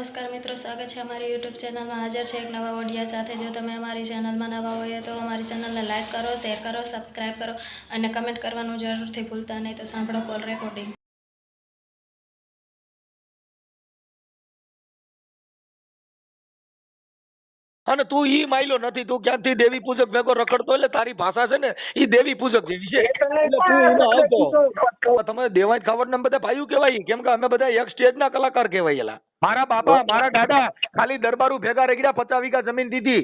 નમસ્કાર મિત્રો, સ્વાગત છે અમારી યુટ્યુબ ચેનલમાં. હાજર છે એક નવા ઓડિયા સાથે. જો તમે અમારી ચેનલમાં નવા હોય તો અમારી ચેનલને લાઇક કરો, શેર કરો, સબસ્ક્રાઈબ કરો અને કમેન્ટ કરવાનું જરૂરથી ભૂલતા નહીં. તો સાંભળો કોલ રેકોર્ડિંગ. અને તું ઈ માયલો નથી, તું ક્યાંથી દેવી પૂજક ભેગો રખડતો, એટલે તારી ભાષા છે ને ઈ દેવી પૂજક જેવી છે. એટલે તું એમાં આવતો. તમે દેવાય ખાવડ ને બધા ભાઈઓ કહેવાય, કેમ કે અમે બધા એક સ્ટેજ ના કલાકાર કહેવાયેલા. મારા બાપા મારા દાદા ખાલી દરબારું ભેગા રેગડ્યા, 50 વીઘા જમીન દીધી.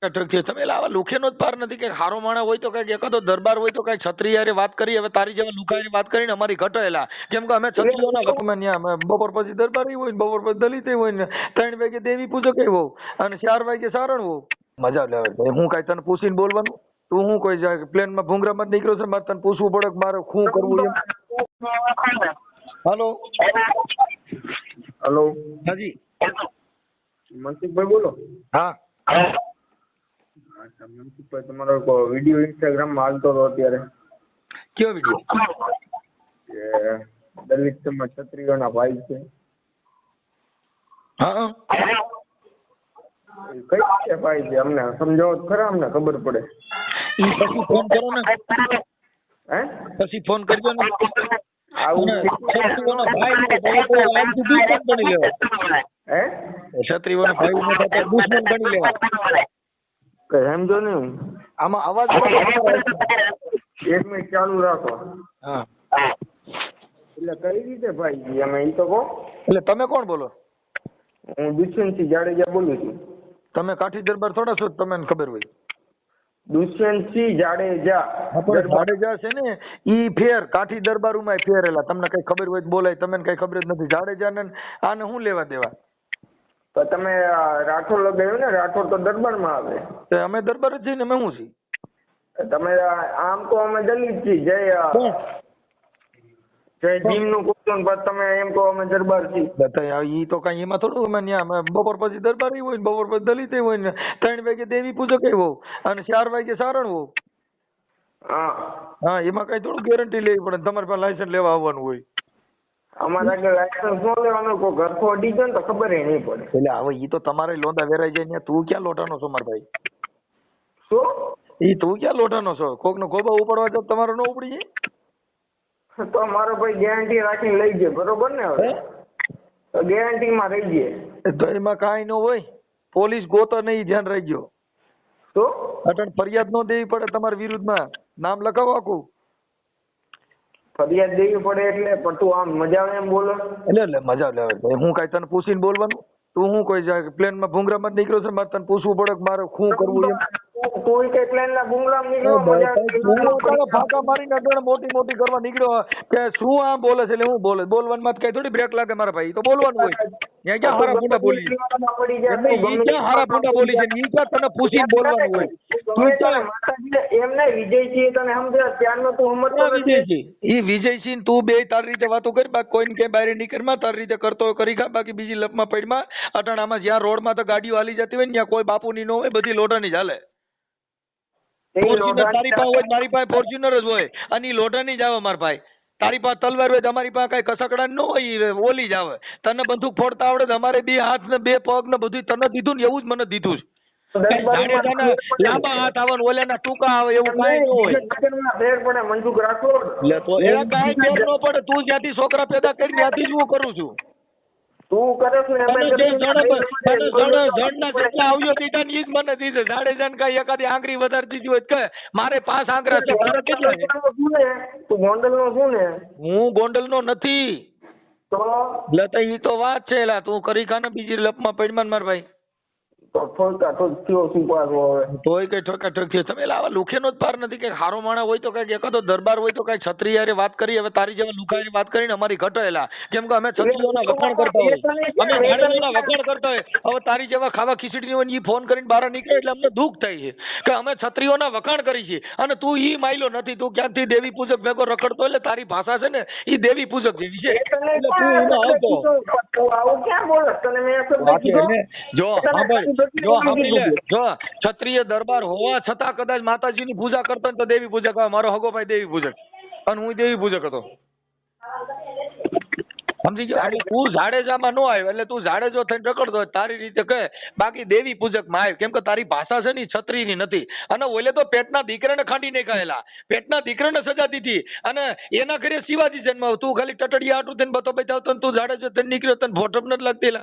તમે આવા લુખેનો જ પાર નથી. કઈ હારો માણા હોય તો કઈક એકાદો દરબાર હોય તો કઈ છત્રી હારે વાત કરી. હવે તારી જેવા લુખાની વાત કરીને અમારી ઘટાયેલા, કેમ કે અમે છત્રીઓના વખમાં ન્યા બપોર પછી દરબારી હોય ને બપોર પછી દલિત હોય ને 3 વાગે દેવી પૂજક હોવ અને 4 વાગે સારણ હોવ. મજા લેવા હું કઈ તને પૂછીને બોલવાનું? તું હું કોઈ જાય પ્લેન માં ભૂંગરામાં જ નીકળ્યો છે, મારે તને પૂછવું પડે કે મારે શું કરવું એમ? હાલો હેલો, હાજી મનસુખભાઈ બોલો. હા અચ્છા મનસુખભાઈ, તમારો વિડીયો ઇન્સ્ટાગ્રામમાં હાલતો હતો અત્યારે, કયો વિડીયો? કે દલિત સમાજ ક્ષત્રિયોના ભાઈ છે. હા એ કઈ રીતે ભાઈ છે? અમને સમજાવો તો ખરા, અમને ખબર પડે. ઈ પછી ફોન કરો ને, હે પછી ફોન કરજો ને. આવું ક્ષત્રિયોનો ભાઈ ને તો આમથી દુશ્મન બની લેવા. હે ક્ષત્રિયોનો ભાઈ ને તો દુશ્મન બની લેવા. કઈ સમજો ને. આમાં અવાજ એક મિનિટ ચાલુ રાખો. હા, એટલે કઈ રીતે ભાઈ છે અમે એ તો કહો. એટલે તમે કોણ બોલો? હું દુષ્યંતસિંહ જાડેજા બોલું છું. તમે કાઠી દરબાર થોડા છો, તમને ખબર હોય. દુષ્યંતસિંહ જાડેજા. જાડેજા છે ને ઈ ફેર કાઠી દરબારોમાં ફેરેલા. તમને કઈ ખબર હોય તો બોલાય, તમને કઈ ખબર જ નથી. જાડેજા ને આને શું લેવા દેવા? તો તમે રાઠોડ લગાવ્યું ને, રાઠોડ તો દરબારમાં આવે. તો અમે દરબાર જ છીએ ને, અમે શું છીએ? તમે આમ તો અમે દલિત છીએ. જય ભીમ નું કુટુંબ, તમે એમ કહો અમે દરબાર છીએ. ઈ તો કઈ એમાં થોડું અમે ન્યા બપોર પછી દરબાર હોય ને બપોર પછી દલિત હોય ને 3 વાગે દેવી પૂજક હોવ અને 4 વાગે સારણ હોવ. હા, એમાં કઈ થોડું ગેરંટી લેવી પડે. તમારે પાસે લાયસન્સ લેવા આવવાનું હોય. અમારે આગળ લાયસન્સ ન લેવાનું, કોઈ ઘર ખોડી જાય ને તો ખબર નહીં પડે. એટલે હવે ઈ તો તમારે લોંદા વેરાઈ જાય ને. તું ક્યાં લોટાનો છો મારા ભાઈ? શું ઈ તું ક્યાં લોટાનો છો? કોક નો ગોબા ઉપાડવા તો તમારો ન ઉપડી જાય? તો મારો ભાઈ ગેરંટી રાખીને લઈ જાય, બરોબર ને? હવે તો ગેરંટી માં રહી જાય તો એમાં કાંઈ ન હોય. પોલીસ ગોતો નહીં, ધ્યાન રાખજો. તો અટણ ફરિયાદ ન દેવી પડે તમારા વિરુદ્ધમાં. નામ લખાવો આખું. ફરિયાદ દેવી પડે એટલે? પણ તું આમ મજા આવે એમ બોલો. એટલે મજા લેવા. હું કઈ તને પૂછીને બોલવાનું? તું હું કોઈ જાય પ્લેન માં ભૂંગરામાં જ નીકળ્યો છે, મારે તને પૂછવું પડે કે મારે શું કરવું એમ? તું કઈ પ્લેન ના ભૂંગળામ નીકળ્યો, ફાંકા મારીને અટણ મોટી કરવા નીકળ્યો કે શું આમ બોલે છે? એટલે હું બોલવામાં કઈ થોડી બ્રેક લાગે મારા ભાઈ? તો બોલવાનું હોય. ત્યાં ક્યાં હારા ફૂંડા બોલી છે? ક્યાં હારા ફૂંડા બોલી છે? ઈ ક્યાં તને પૂછીને બોલવાનું હોય? તું ક્યાં એમ નહીં વિજયસિંહ તને સમજે ત્યારનો તું સમજતો નથી. વિજયસિંહ ઈ વિજયસિંહ તું બે તારી રીતે વાતો કરી. બાકી કોઈને કઈ બહાર નીકળમાં તારી રીતે કરતો હોય કરી ખા. બાકી બીજી લપમાં પડમાં અટાણામાં જ્યાં રોડમાં તો ગાડીઓ હાલી જતી હોય ને ત્યાં કોઈ બાપુની ન હોય, બધી લોટાની જ હાલે. ફોર્ચ્યુનર તારી પાસે હોય, મારી પાસે ફોર્ચ્યુનર જ હોય અને ઈ લોટાની જ આવે મારા ભાઈ. તારી પાસે તલવાર હોય, અમારી પાસે કઈ કસકડા ન હોય, ઓલી જ આવે. તને બંદૂક ફોડતા આવડે, અમારે 2 હાથ ને 2 પગ ને બધું તને દીધું ને એવું જ મને દીધું છે. જાડેજાના લાંબા હાથ આવે ને ઓલાના ટૂંકા આવે એવું કાંઈ ન હોય. ફેર પડે મનસુખ રાઠોડ. એના કાંઈ ફેર ન પડે. તું જ્યાંથી છોકરા પેદા કરી ત્યાંથી જ હું કરું છું. તું કરે છે ને તને જે જણના જેટલા આવ્યો દીધા ને ઈ જ મને દીધે. જાડેજાને કાંઈ એકાદી આંગળી વધારે દીધી હોય કે મારે 5 આંગળા છે, તારે કેટલા છે? તું ગોંડલ નો શું ને? હું ગોંડલ નો નથી. તો એટલે ઈ તો વાત છે. એલા તું કરી ખાને બીજી લપમાં પડમાં માર ભાઈ. તો ઠોકા ઠોક થયો શું પાછો હવે? તોય કઈ ઠોકા ઠોક થયો. તમે આવા લુખેનો જ પાર નથી. કઈ હારો માણા હોય તો કઈક એકાદો દરબાર હોય તો કઈ છત્રી હારે વાત કરી. હવે તારી જેવા લુખાની વાત કરીને અમારી ઘટાયેલા, કેમ કે અમે છત્રીઓના વખાણ કરતા હોય, અમે જાડેજાના વખાણ કરતા હોય. હવે તારી જેવા ખાવા ખીચડી હોય ને ઈ ફોન કરીને બહાર નીકળે એટલે અમને દુઃખ થાય છે કે અમે છત્રીઓના વખાણ કરી છીએ અને તું ઈ માયલો નથી. તું ક્યાંથી દેવી પૂજક ભેગો રખડતો, એટલે તારી ભાષા છે ને ઈ દેવી પૂજક જેવી છે. એટલે તું એમાં આવતો. આવું ક્યાં બોલે? તને મેં જો સાંભળ, જો સાંભળી લે. જો ક્ષત્રિય દરબાર હોવા છતાં કદાચ માતાજીની પૂજા કરતો ને તો દેવી પૂજક આવે. મારો હગો ભાઈ દેવી પૂજક અને હું દેવી પૂજક હતો. સમજી ગયો? એટલે તું જાડેજામાં નો આવ્યો એટલે તું જાડેજો થઈને રખડતો હોય તારી રીતે કહે, બાકી દેવી પૂજકમાં આવ્યો. કેમ કે તારી ભાષા છે ને ઈ ક્ષત્રિયની નથી. અને ઓલે તો પેટના દીકરાને ખાંડી નાખાયેલા, પેટના દીકરાને સજા દીધી, અને એના ઘરે શિવાજી જન્માવ. તું ખાલી ટટડિયા હાટું થઈને બતો બતાવતો ને તું જાડેજો થઈને નીકળ્યો, તને ભોટપ નથી લાગતી?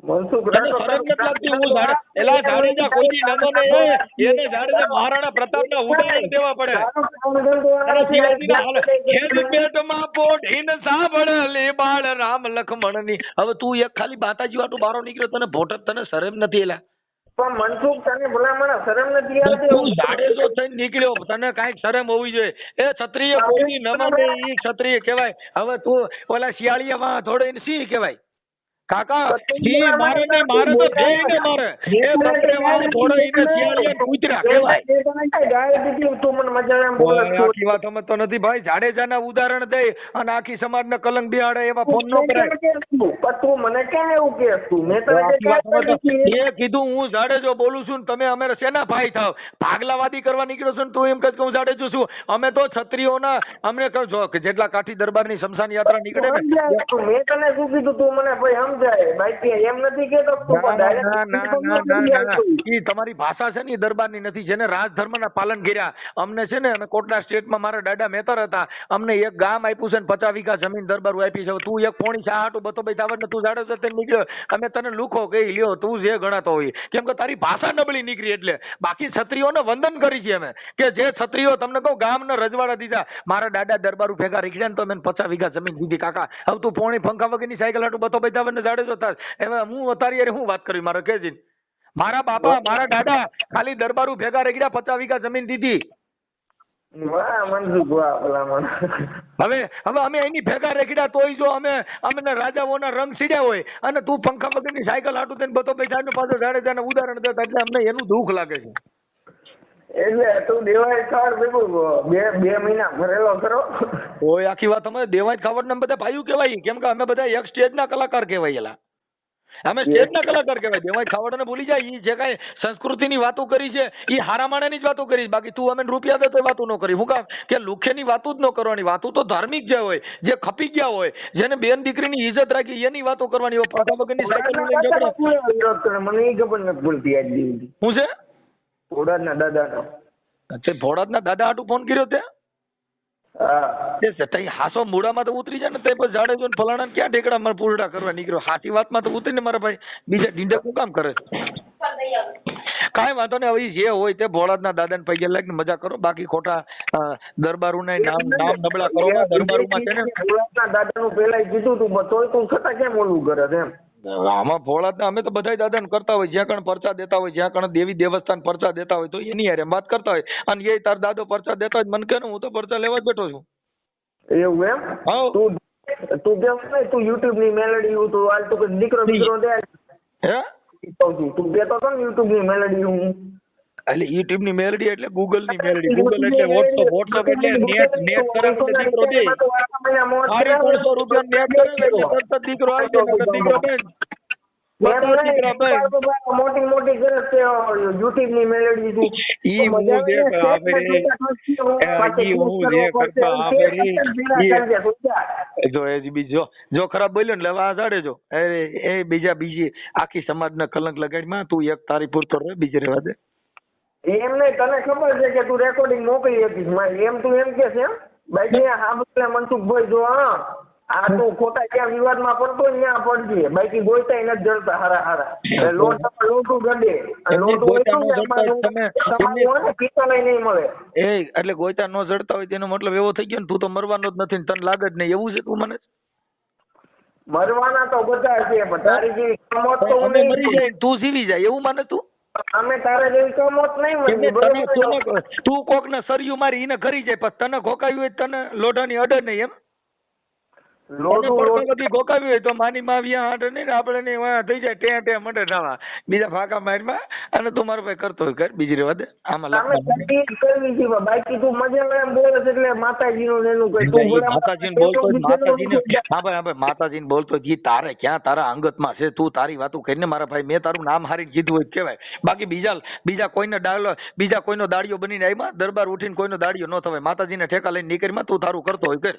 મનસુખ તને શરમ નથી લાગતી? હું એલા જાડેજા કોઈની નમો નહીં, એને જાડેજા મહારાણા પ્રતાપના ઉદાહરણ દેવા પડે. અને શિવાજીના હાલ ખેડ પેટમાં પોઢીને સાંભળેલી બાળ રામ લખમણની. હવે તું એક ખાલી માતાજી વાટું બારો નીકળ્યો, તને ભોટપ, તને શરમ નથી? એલા પણ મનસુખ તને ભલામણ શરમ નથી આવતી? તું જાડેજો થઈને નીકળ્યો, તને કાંઈક શરમ હોવી જોઈએ. એ ક્ષત્રિય કોઈની નમો નહીં, ઈ ક્ષત્રિય કહેવાય. હવે તું ઓલા શિયાળિયામાં થોડે સિંહ કહેવાય. કાકા સિંહ મારે ને મારે તો જઈને મારે, એ બકરેવાળો થોડો ઈને શિયાળિયા કૂતરા કહેવાય. તું મને મજા એમ બોલે છે. આખી વાત સમજતો નથી ભાઈ. જાડેજાના ઉદાહરણ દે અને આખી સમાજને કલંક બિહાડે એવા ફોન નો કરાય. પણ તું મને કેમ એવું કહેશ? તું મેં તને આખી વાત કઈ સમજતો. એ કીધું હું જાડેજો બોલું છું ને તમે અમે શેના ભાઈ થાવ? ભાગલાવાદી કરવા નીકળ્યો છું ને તું એમ કહે કે હું જાડેજો છું? અમે તો ક્ષત્રિયોના, અમને જો જેટલા કાઠી દરબારની શમશાન યાત્રા નીકળે ને. મેં તને શું કીધું? તું મને ભાઈ સમજાય. બાકી એમ નથી કેતો ઈ તમારી ભાષા છે ને દરબારની નથી. જેને રાજધર્મના પાલન કર્યા. અમને છે ને, અમે કોટડા સ્ટેટમાં મારા દાદા મેતર હતા, અમને એક ગામ આપ્યું છે ને 50 વીઘા જમીન દરબારું આપી છે. તું એક પોણી શા હાટું બતો ભાઈ આવડ ને તું જાડો છે નીકળ્યો. અમે તને લુખો કહી લ્યો, તું જે ગણાતો હોય. કેમ કે તારી ભાષા નબળી નીકળી એટલે. બાકી ક્ષત્રિયોને વંદન કરી છે અમે, કે જે ક્ષત્રિયો તમને કહું ગામના રજવાડા દીધા. મારા દાદા દરબારું ભેગા રીખડ્યા ને તો મેં 50 વીઘા જમીન દીધી. કાકા હવે તું પોણી પંખા વગરની સાયકલ હાટું બતો ભાઈ આવડ ને જાડેજો થાય. એમાં હું અતારી હું વાત કરી મારે કેજી? મારા બાપા મારા દાદા ખાલી દરબારું ભેગા રેગડ્યા 50 વીઘા જમીન દીધી. વાહ મનસુખ વાહ ભલામણ. હવે અમે એની ભેગા રેગડ્યા તોય જો અમને રાજાઓના રંગ સીડ્યા હોય અને તું પંખા વગરની સાયકલ હાટું થઈને બતો ભાઈ પાછો જાડેજાને ઉદાહરણ દેતા, એટલે અમને એનું દુઃખ લાગે છે. એટલે તું દેવાય ખાડ ભેગું બે મહિના ભરેલો કરો. ઓય આખી વાત અમે દેવાય ખાવડ ને બધા ભાઈઓ કહેવાય. કેમ કે અમે બધા એક સ્ટેજના કલાકાર કહેવાયેલા. અમે સ્ટેજના કલાકાર કહેવાય. દેવાય ખાવડને ભૂલી જાય. ઈ જે કાંઈ સંસ્કૃતિની વાતો કરી છે ઈ હારા માણાની જ વાતો કરી. બાકી તું અમે રૂપિયા દે તો વાતો ન કરી. હું કામ કે લુખેની વાતો જ ન કરવાની. વાતો તો ધાર્મિક જે હોય, જે ખપી ગયા હોય, જેને બેન દીકરીની ઇજ્જત રાખી એની વાતો કરવાની હોય. પાછા વગરની સાયકલ લઈને ઝઘડો. મને એ ખબર નથી બોલતી આજ દિવસથી. શું છે? ભોળાના દાદાનો. અચ્છા, ભોળાના દાદા હાટું ફોન કર્યો તે? હા તઈ હાસો મૂળામાં તો ઉતરી જાય ને તે પછી જાડેજો ને ફલાણા ક્યાં ઢેકડા મારે પૂરડા કરવા નીકળ્યો. સાચી વાતમાં તો ઉતરીને મારા ભાઈ બીજા ઢીંડા શું કામ કરે? કાંઈ વાંધો નહીં. હવે જે હોય તે ભોળાના દાદાને પૈગે લાગીને મજા કરો. બાકી ખોટા દરબારુને નામ નબળા કરો. દરબારુમાં છે ને ભોળાના દાદાનું પેલા કીધું તું, તોય તું છતાં કેમ ઓલું કરે એમ? આમાં ભોળાના અમે તો બધા દાદાને કરતા હોય. જ્યાં કણ પરચા દેતા હોય, જ્યાં કણ દેવી દેવસ્થાન પરચા દેતા હોય તો એની હારે વાત કરતા હોય. અને એ તાર દાદો પરચા દેતા હોય મને કહે ને હું તો પરચા લેવા જ બેઠો છું. એવું એમ? તું કેમ નહીં? તું યુટ્યુબ ની મેલેડી તું હાલ તું દીકરો દે. હે તું કેતો હતો ને યુટ્યુબ ની મેલેડી હું. એટલે યુટ્યુબ ની મેલડી એટલે ગૂગલ ની મેલડી. ગૂગલ એટલે વોટ્સઅપ એટલે નેટ કરાવીને દીકરો દે. 300 રૂપિયા નેટ કરાવે તરત દીકરો આવી જાય. દીકરો બેન મોટી મોટી કરે યુટ્યુબ ની મેલેડી ઈ હું દેખ આવેરી ઈ હું દેખ કરતા આવેરી જો એ બીજો જો ખરાબ બોલ્યો ને લેવા જાડે જો એ બીજી આખી સમાજને કલંક લગાડીમાં તું એક તારી પૂરતો રહે બીજે રહેવા દે. એમ નહીં, તને ખબર છે કે તું રેકોર્ડિંગ મોકલી હતી એમ તું એમ કે છે એમ? બાકી હા બોલે મનસુખભાઈ જો આ તું ખોટા ક્યાં વિવાદમાં પડતો ત્યાં પડજે. બાકી ગોઈતા નથી જડતા હારા લોટું ગડે પિત્તળ નહીં મળે. એ એટલે ગોઈતા નો જડતા હોય તેનો મતલબ એવો થઈ ગયો ને તું તો મરવાનો જ નથી ને તને લાગે જ નહીં એવું છે? તું મને મરવાના તો બધા છે પણ તારી જેવી કમોત તો અમે મરી જાય તું જીવી જાય એવું માને તું? અમે તારા જેવી કમોત નહીં. તું કોક ને સરયું મારી એને ઘરી જાય પછી તને ખોકાવ્યું હોય તને લોઢાની અડે નહીં એમ? ગોકાવી હોય તો માની માવ્યા હાટે નહીં ને આપણે નહીં થઈ જાય ટે મટે નાવા બીજા ફાકા મારમાં અને તું મારો ભાઈ કરતો હોય કર બીજી રેવા દે. આમાં કરવી છે બાકી તું મજા એમ બોલે છે એટલે માતાજીનું એનું કઈ માતાજીને બોલતો માતાજીને હા ભાઈ માતાજીને બોલતો જી તારે ક્યાં તારા અંગતમાં છે? તું તારી વાતું કરીને મારા ભાઈ મેં તારું નામ હારીને કીધું હોય કહેવાય. બાકી બીજા કોઈને બીજા કોઈનો દાડિયો બનીને આવ્યા દરબાર ઉઠીને કોઈનો દાડિયો ન થવાય. માતાજીને ઠેકા લઈને નીકળીમાં તું તારું કરતો હોય કર.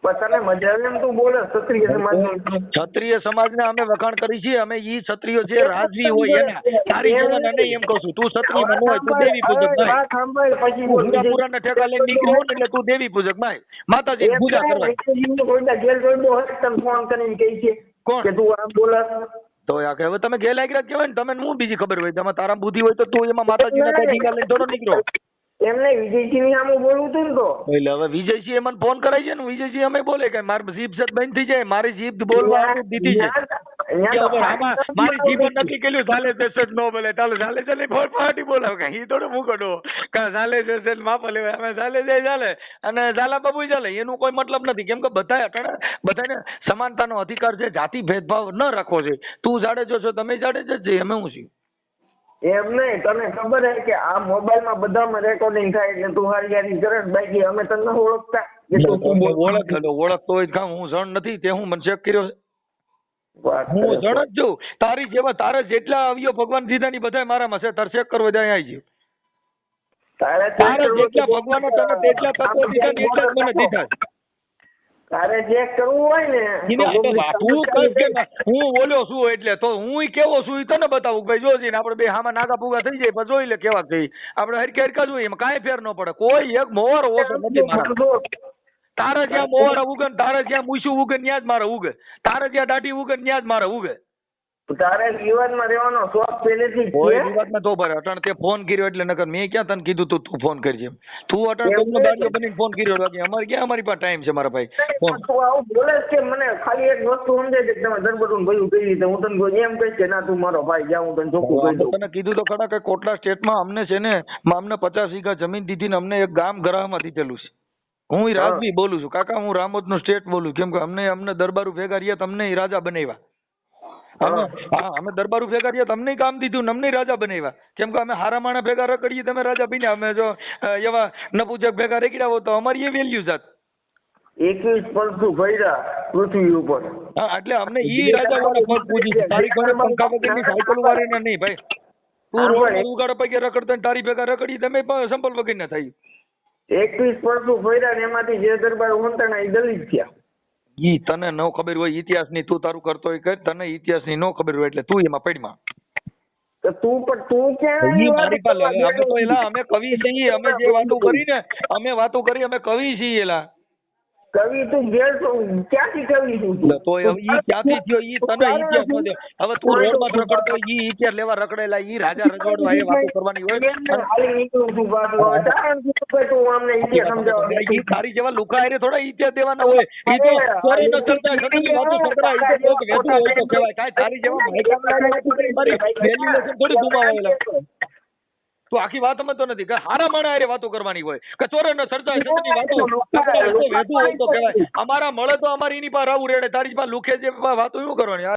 પણ તને મજા આવે એમ તું બોલે ક્ષત્રિય સમાજનું. ક્ષત્રિય સમાજને અમે વખાણ કરી છીએ. અમે ઈ ક્ષત્રિયો જે રાજવી હોય એને તારી જેવા નહીં એમ કહું છું. તું ક્ષત્રિય ન હોય તું દેવી પૂજક ભાઈ. વાત સાંભળ પછી બોલ. પુરાના ઠેકા લઈને નીકળ્યો ને એટલે તું દેવી પૂજક ભાઈ. માતાજી પૂજા કરવા ગેલ જોઈ દો તને ફોન કરીને કહે છે કોણ કે તું આમ બોલસ. તો આ કે હવે તમે ગેરલાયક કહેવાય ને. તમે હું બીજી ખબર હોય તમે તારા બુદ્ધિ હોય તો તું એમાં માતાજીના કઈ ટીકા લઈને થોડો નીકળો. એમને વિજયસિંહ ની સામે બોલવું હતું ને તો એટલે હવે વિજયસિંહ એ મને ફોન કરાય છે ને. વિજયસિંહ અમે બોલે કે મારી જીભ સત બંધ થઈ જાય. મારી જીભ બોલવા દીધી છે કે હવે આમાં મારી જીભ નક્કી કર્યું ચાલે છે સત નો બોલે ચાલે ચાલે છે નહીં ફોન પાર્ટી બોલાવ કે ઈ થોડો મૂકડો કા ચાલે છે સત માપ લેવાય અમે ચાલે જાય ચાલે અને ઝાલા બાબુ ચાલે એનું કોઈ મતલબ નથી. કેમ કે બધાને સમાનતાનો અધિકાર છે. જાતિ ભેદભાવ ન રાખવો જોઈએ. તું જાડેજો છો તમે જાડેજો જ છે. અમે હું છીએ એમ નહીં તને ખબર હે કે આ મોબાઈલ માં બધામાં રેકોર્ડિંગ થાય એટલે તું હારી હારી કરે બાકી અમે તને નથી ઓળખતા કે તું શું બોલ. ઓળખતો હોય કાં હું જણ નથી તે હું મને ચેક કર્યો છે. વાત હું કરે છે. જણ જ છું. તારી જેવા તારે જેટલા આવ્યો ભગવાન દીધા ની બધા મારામાં છે. તારે ચેક કરવો ત્યાં આવી ગયો. તારે જેટલા ભગવાને તને તેટલા તત્વો દીધા ને એટલા જ મને દીધા છે. તારે જે કરવું હોય ને તું કઈ કે હું બોલ્યો છું એટલે તો હું કેવો છું એ તને બતાવું ભાઈ. જોજી આપણે બે હામાં નાગા પૂગા થઈ જાય પછી જોઈ લે કેવા થઈ આપણે હરકે હરકા જોઈએ એમાં કાંઈ ફેર ન પડે. કોઈ એક મોહર ઓછો નથી મારા. તારે જ્યાં મોહર ઉગે ને તારે જ્યાં મૂછું ઉગે ત્યાં જ મારે ઉગે. તારે જ્યાં દાઢી ઉગે ત્યાં જ મારે ઉગે. તારે વિવાદમાં રહેવાનો શોખ પહેલેથી જ કોઈ છે. વિવાદમાં તો ભરે અટણ તે ફોન કર્યો એટલે નકર મેં ક્યાં તને કીધું તું ફોન કરજે. તું અટણ તમને બારીઓ બનીને ફોન કર્યો બાકી અમારે ક્યાં અમારી પાસે ટાઈમ છે મારા ભાઈ. તું આવું બોલે છે મને ખાલી એક વસ્તુ સમજાય છે કે તમે દરબડું ભયું કઈ રીતે હું તને કોઈ એમ કહીશ કે ના તું મારો ભાઈ જા હું તને ચોખ્ખું કહી દઉં. તને કીધું તો ખરા કે કોટલા સ્ટેટમાં અમને છે ને અમને 50 વીઘા જમીન દીધી ને અમને એક ગામ ગરાહમાં દીધેલું છે. હું ઈ રાજવી બોલું છું કાકા. હું રામોદ નું સ્ટેટ બોલું કેમ કે અમને દરબારું ભેગા રહ્યા તમને ઈ રાજા બનાવ્યા. અમે દરબારું ભેગા રહ્યા તમને કામ દીધું ને અમને રાજા બનાવ્યા. કેમ કે અમે હારા માણા ભેગા રખડીએ તમે રાજા બન્યા. અમે જો એવા નપુજક ભેગા રેકડ્યા હોત તો અમારી એ વેલ્યુ જાત. 21 પલસું ભર્યા પૃથ્વી ઉપર. હા એટલે અમને ઈ રાજા વાળા પદ પૂજી છે. તારી ઘરે પંખા વગરની સાયકલ વાળીને નહીં ભાઈ. તું રોડ ઉગાડ પગે રખડતા ને તારી ભેગા રખડી તમે સંપલ વગર ના થઈ. 21 પલસું ભર્યા ને એમાંથી જે દરબાર વંતાણા એ દલિત થયા. ઈ તને ન ખબર હોય ઇતિહાસની તું તારું કરતો હોય કર. તને ઇતિહાસની ન ખબર હોય એટલે તું એમાં પડમાં. તો તું ક્યાં ઈ મારી પાસે અમે તો એલા અમે કવિ છીએ. અમે જે વાતો કરી ને અમે વાતો કરી અમે કવિ છીએ એલા. કવિ તું ગેર ક્યાંથી કવિ છું તો ઈ ક્યાંથી થયો ઈ તને ઇતિહાસ નો દે. હવે તું રોડમાં રખડતો ઈ ઇતિહાસ લેવા રખડેલા ઈ રાજા રજવાડો એ વાતો કરવાની હોય. ખાલી નીકળું છું બાજુ તું અમને ઇતિહાસ સમજાવવા. ઈ તારી જેવા લુખા હારે થોડા ઇતિહાસ દેવાના હોય. ઈ તો ચોરે ન ચલતા ઘણી વાતો સંભળાય. ઈ તો કોક વેતું હોય તો કહેવાય. કાંઈ તારી જેવા મારી વેલ્યુએશન થોડી ગુમાવેલા. તો આખી વાત સમજતો નથી કે હારા માણા હારે વાતો કરવાની હોય કે ચોરે ન ચર્ચા સતની વાતો વેતું હોય તો કહેવાય. અમારા મળે તો અમારી એની પાસે રાવું રેડે. તારી પાસે લુખે જે વાતો શું કરવાની.